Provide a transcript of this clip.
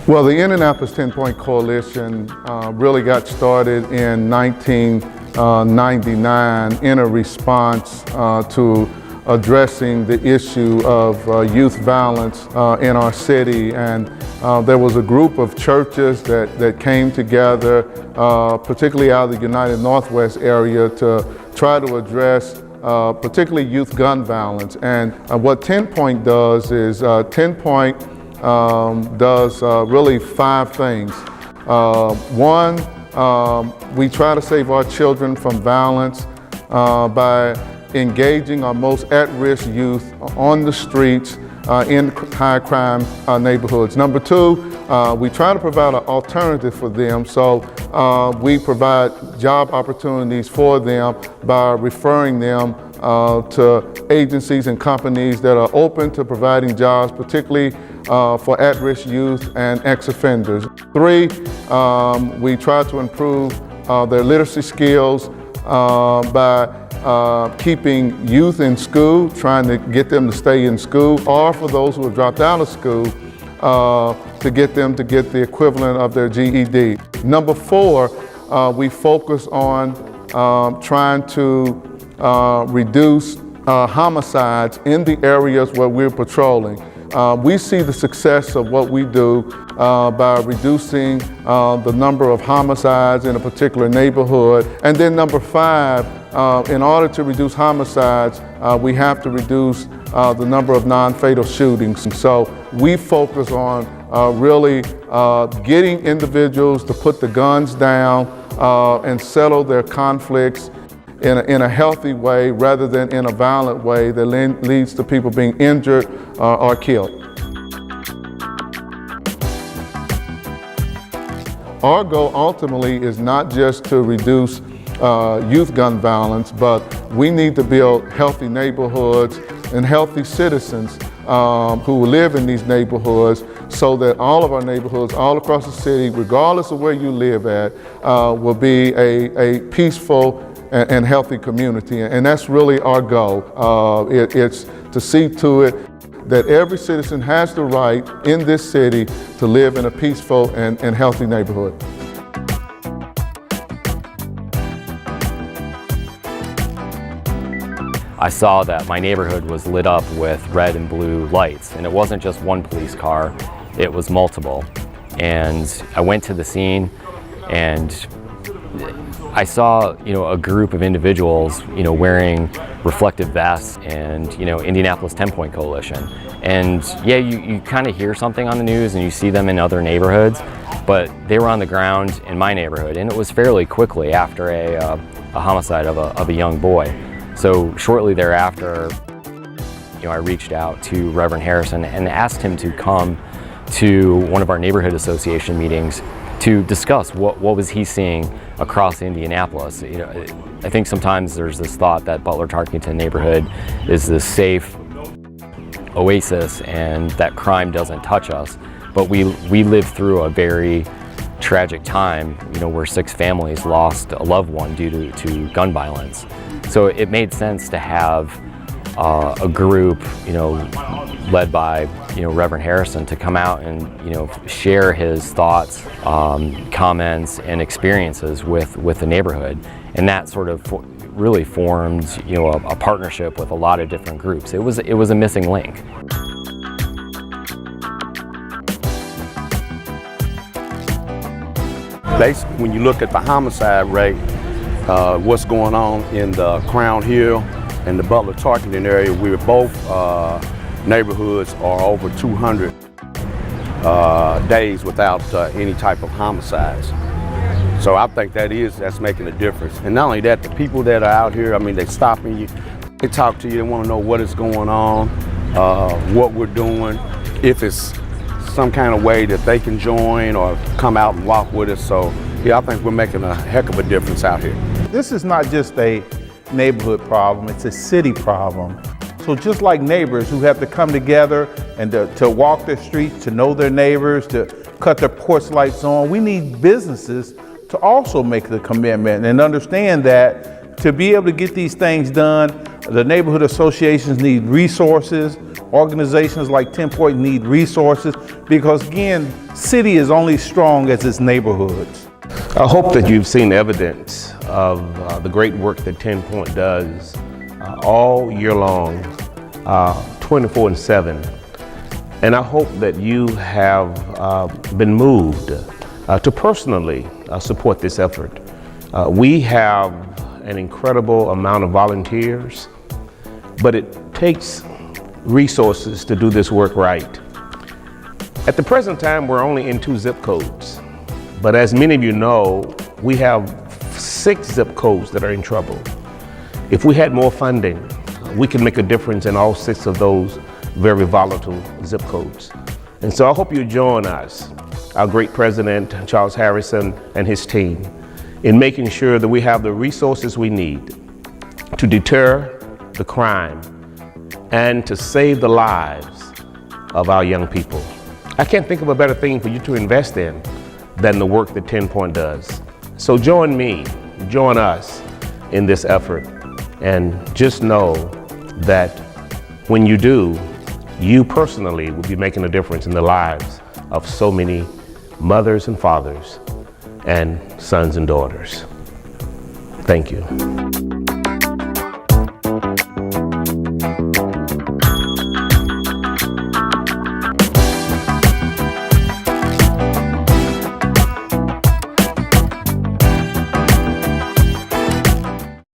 Well, the Indianapolis 10 Point Coalition really got started in 1999 in a response to addressing the issue of youth violence in our city. And there was a group of churches that came together, particularly out of the United Northwest area, to try to address particularly youth gun violence. And what 10 Point does is 10 Point does really 5 things. One, we try to save our children from violence by engaging our most at-risk youth on the streets in high crime neighborhoods. Number 2, we try to provide an alternative for them, so we provide job opportunities for them by referring them to agencies and companies that are open to providing jobs, particularly for at-risk youth and ex-offenders. 3, we try to improve their literacy skills by keeping youth in school, trying to get them to stay in school, or for those who have dropped out of school, to get them to get the equivalent of their GED. Number 4, we focus on trying to reduce homicides in the areas where we're patrolling. We see the success of what we do by reducing the number of homicides in a particular neighborhood. And then number 5, in order to reduce homicides, we have to reduce the number of non-fatal shootings. And so we focus on really getting individuals to put the guns down and settle their conflicts in a healthy way rather than in a violent way that leads to people being injured or killed. Our goal ultimately is not just to reduce youth gun violence, but we need to build healthy neighborhoods and healthy citizens who live in these neighborhoods, so that all of our neighborhoods all across the city, regardless of where you live at, will be a peaceful and healthy community. And that's really our goal. It's to see to it that every citizen has the right in this city to live in a peaceful and healthy neighborhood. I saw that my neighborhood was lit up with red and blue lights, and it wasn't just one police car, it was multiple. And I went to the scene and I saw, a group of individuals, wearing reflective vests and, Indianapolis 10 Point Coalition. And yeah, you kind of hear something on the news and you see them in other neighborhoods, but they were on the ground in my neighborhood, and it was fairly quickly after a homicide of a young boy. So shortly thereafter, I reached out to Reverend Harrison and asked him to come to one of our neighborhood association meetings to discuss what was he seeing across Indianapolis. I think sometimes there's this thought that Butler-Tarkington neighborhood is this safe oasis and that crime doesn't touch us. But we lived through a very tragic time, where 6 families lost a loved one due to gun violence. So it made sense to have a group, led by, Reverend Harrison, to come out and, share his thoughts, comments, and experiences with the neighborhood. And that sort of really formed, a partnership with a lot of different groups. It was a missing link. Basically, when you look at the homicide rate, what's going on in the Crown Hill and the Butler-Tarkington area, we're both neighborhoods are over 200 days without any type of homicides. So I think that's making a difference. And not only that, the people that are out here, they're stopping you, they talk to you, they want to know what is going on, what we're doing, if it's some kind of way that they can join or come out and walk with us. So yeah, I think we're making a heck of a difference out here. This is not just a neighborhood problem, it's a city problem. So just like neighbors who have to come together and to walk their streets, to know their neighbors, to cut their porch lights on, we need businesses to also make the commitment and understand that to be able to get these things done, the neighborhood associations need resources. Organizations like 10 Point need resources because, again, city is only strong as its neighborhoods. I hope that you've seen evidence of the great work that 10 Point does all year long, 24/7. And I hope that you have been moved to personally support this effort. We have an incredible amount of volunteers, but it takes resources to do this work right. At the present time, we're only in 2 zip codes, but as many of you know, we have 6 zip codes that are in trouble. If we had more funding, we can make a difference in all 6 of those very volatile zip codes. And so I hope you join us, our great President, Charles Harrison, and his team, in making sure that we have the resources we need to deter the crime and to save the lives of our young people. I can't think of a better thing for you to invest in than the work that 10 Point does. So join me, join us in this effort, and just know that when you do, you personally will be making a difference in the lives of so many mothers and fathers and sons and daughters. Thank you.